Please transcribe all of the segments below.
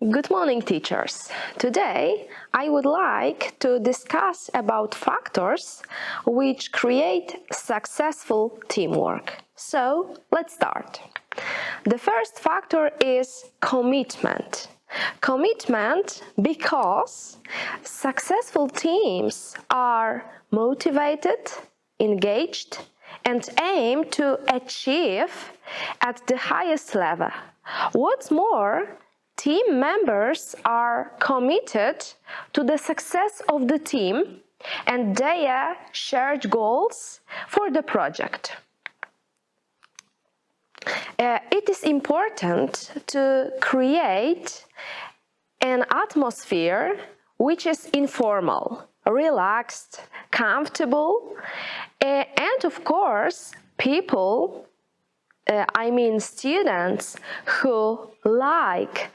Good morning, teachers. Today I would like to discuss about factors which create successful teamwork. So let's start. The first factor is commitment. Commitment because successful teams are motivated, engaged, and aim to achieve at the highest level. What's more, team members are committed to the success of the team and their shared goals for the project. It is important to create an atmosphere which is informal, relaxed, comfortable, and of course, students who like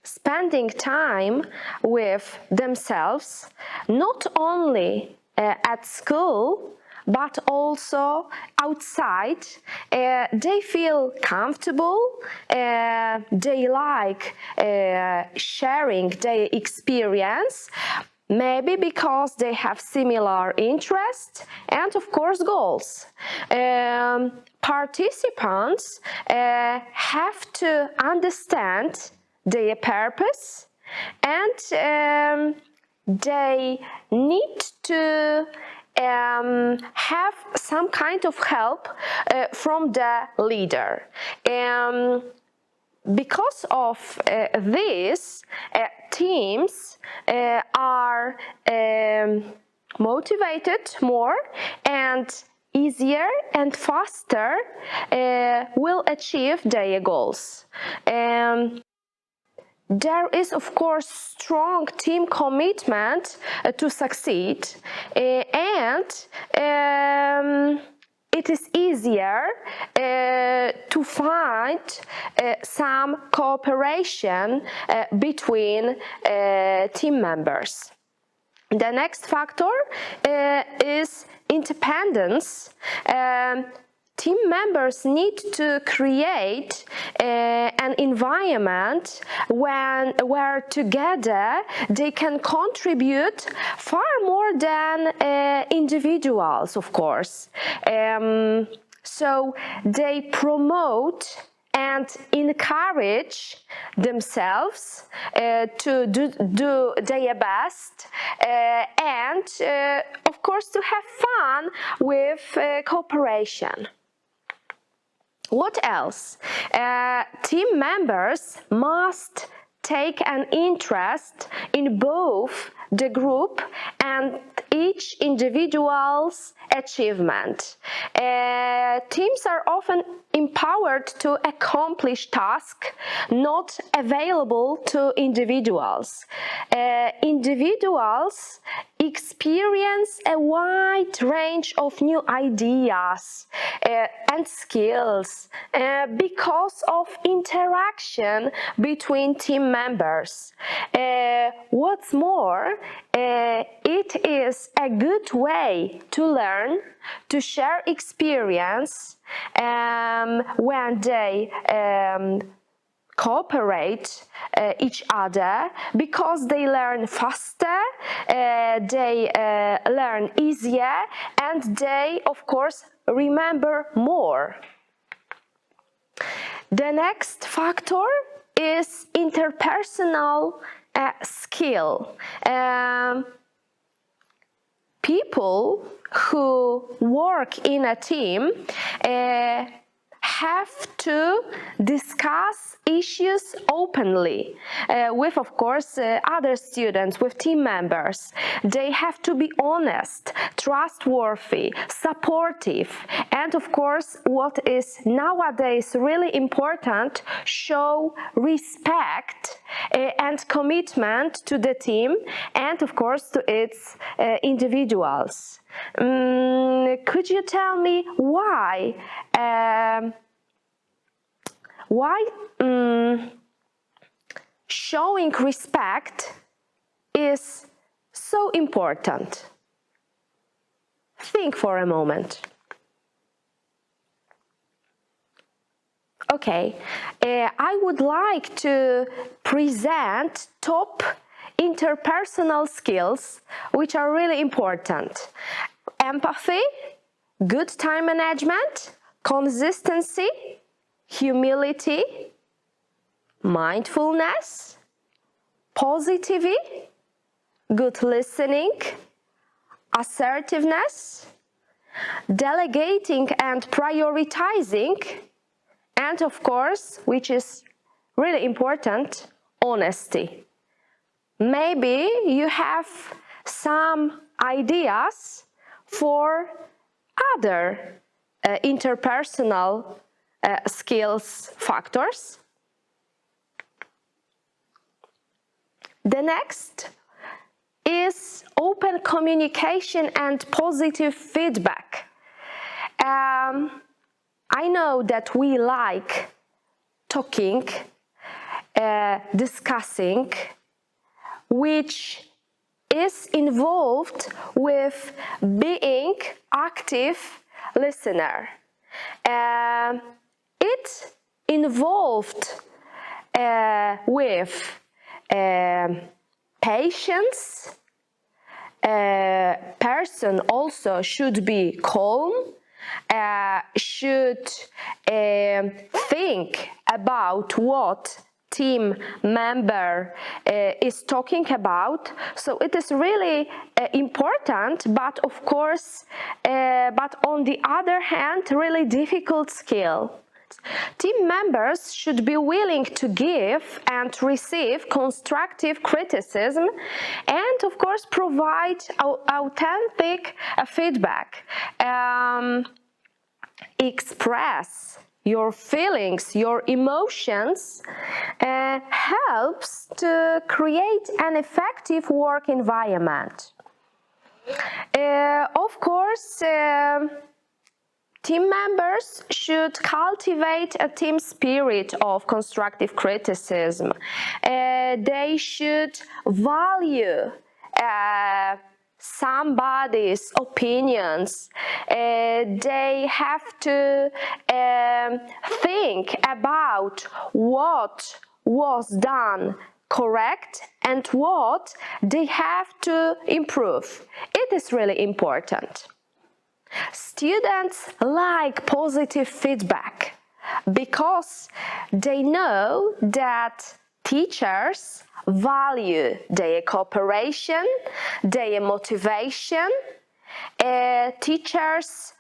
spending time with themselves, not only at school, but also outside. They feel comfortable, they like sharing their experience, maybe because they have similar interests and of course goals. Participants have to understand their purpose and they need to have some kind of help from the leader. Because of this, teams are motivated more and easier and faster will achieve their goals. There is, of course, strong team commitment to succeed, and it is easier to find some cooperation between team members. The next factor is independence. Team members need to create an environment where together they can contribute far more than individuals, of course. So they promote and encourage themselves to do their best and, of course, to have fun with cooperation. What else? Team members must take an interest in both the group and each individual's achievement. Teams are often empowered to accomplish tasks not available to individuals. Individuals experience a wide range of new ideas and skills because of interaction between team members. What's more, it is a good way to learn, to share experience when they cooperate each other, because they learn faster, they learn easier, and they, of course, remember more. The next factor is interpersonal skill. People who work in a team have to discuss issues openly with, of course, other students, with team members. They have to be honest, trustworthy, supportive, and, of course, what is nowadays really important, show respect and commitment to the team and, of course, to its individuals. Could you tell me why showing respect is so important? Think for a moment. Okay, I would like to present top interpersonal skills which are really important. Empathy, good time management, consistency, humility, mindfulness, positivity, good listening, assertiveness, delegating and prioritizing, and of course, which is really important, honesty. Maybe you have some ideas for other interpersonal skills factors. The next is open communication and positive feedback. I know that we like talking, discussing, which is involved with being active listener. It involved with patience. Person also should be calm, should think about what team member is talking about. So it is really important, but of course, but on the other hand, really difficult skill. Team members should be willing to give and receive constructive criticism and, of course, provide authentic feedback. Express your feelings, your emotions helps to create an effective work environment. Of course, team members should cultivate a team spirit of constructive criticism. They should value somebody's opinions. They have to think about what was done correct and what they have to improve. It is really important. Students like positive feedback because they know that teachers value their cooperation, their motivation. Teachers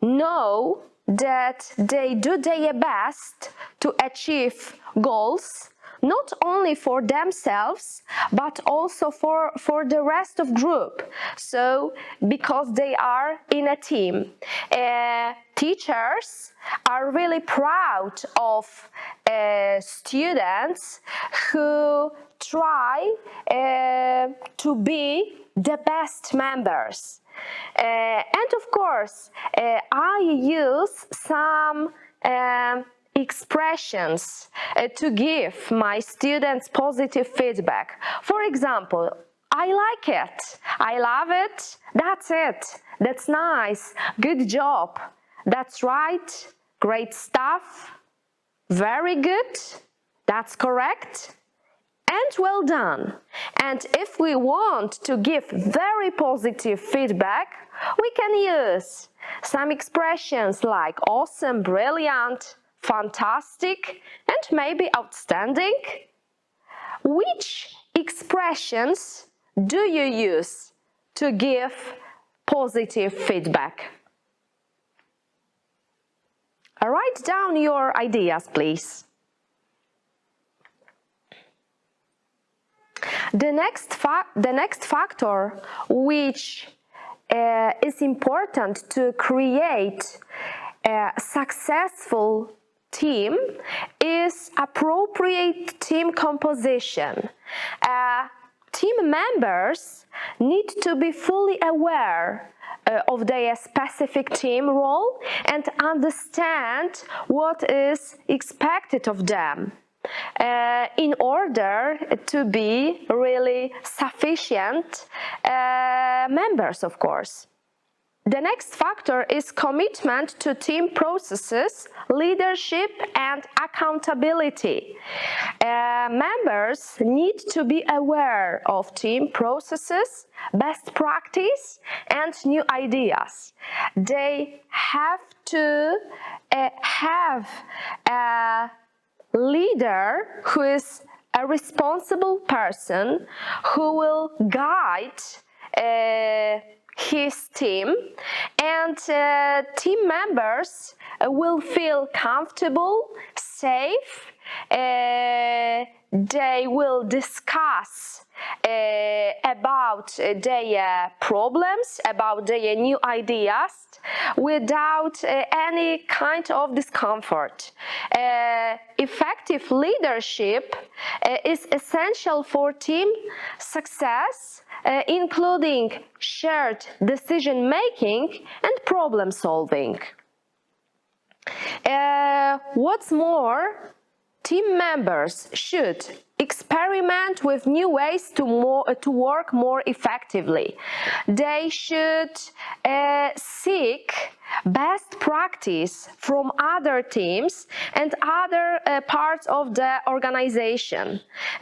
know that they do their best to achieve goals, not only for themselves, but also for the rest of group. So, because they are in a team. Teachers are really proud of students who try to be the best members. And of course, I use some expressions to give my students positive feedback. For example, I like it, I love it, that's nice, good job, that's right, great stuff, very good, that's correct, and well done. And if we want to give very positive feedback, we can use some expressions like awesome, brilliant, fantastic, and maybe outstanding. Which expressions do you use to give positive feedback? Write down your ideas, please. The next factor which is important to create a successful team is appropriate team composition. Team members need to be fully aware of their specific team role and understand what is expected of them in order to be really sufficient members, of course. The next factor is commitment to team processes, leadership, and accountability. Members need to be aware of team processes, best practice, and new ideas. They have to have a leader who is a responsible person who will guide his team, and team members will feel comfortable, safe. They will discuss about their problems, about their new ideas without any kind of discomfort. Effective leadership is essential for team success, including shared decision making and problem solving. What's more, team members should experiment with new ways to work more effectively. They should seek best practice from other teams and other parts of the organization.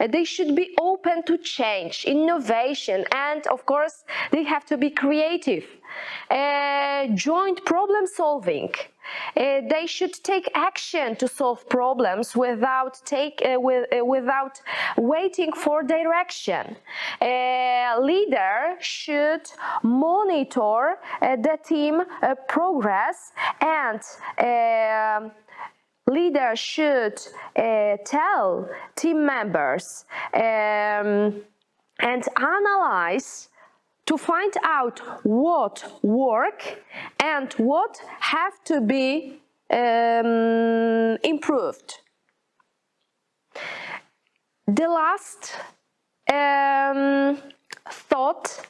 They should be open to change, innovation, and of course they have to be creative. Joint problem solving. They should take action to solve problems without waiting for direction. A leader should monitor the team progress, and leader should tell team members and analyze to find out what work and what have to be improved. The last thought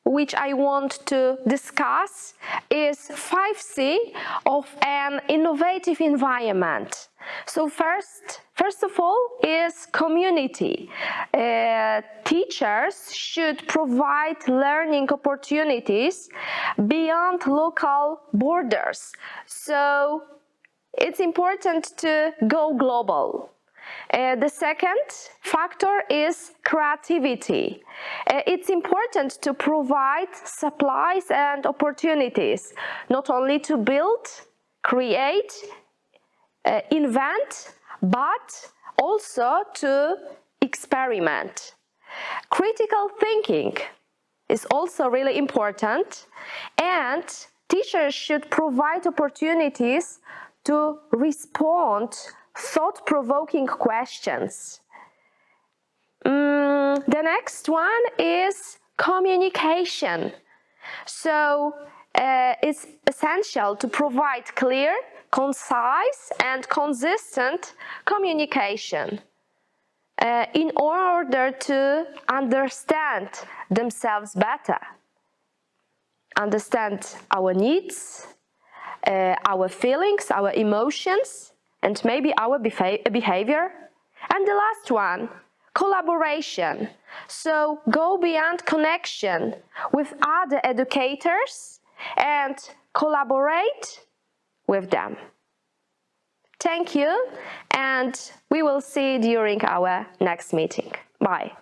which I want to discuss is 5C of an innovative environment. So first of all is community. Teachers should provide learning opportunities beyond local borders. So it's important to go global. The second factor is creativity. It's important to provide supplies and opportunities, not only to build, create, invent, but also to experiment. Critical thinking is also really important, and teachers should provide opportunities to respond thought-provoking questions. The next one is communication. So it's essential to provide clear, concise, and consistent communication in order to understand themselves better, understand our needs, our feelings, our emotions, and maybe our behavior. And the last one, collaboration. So go beyond connection with other educators and collaborate with them. Thank you, and we will see you during our next meeting. Bye.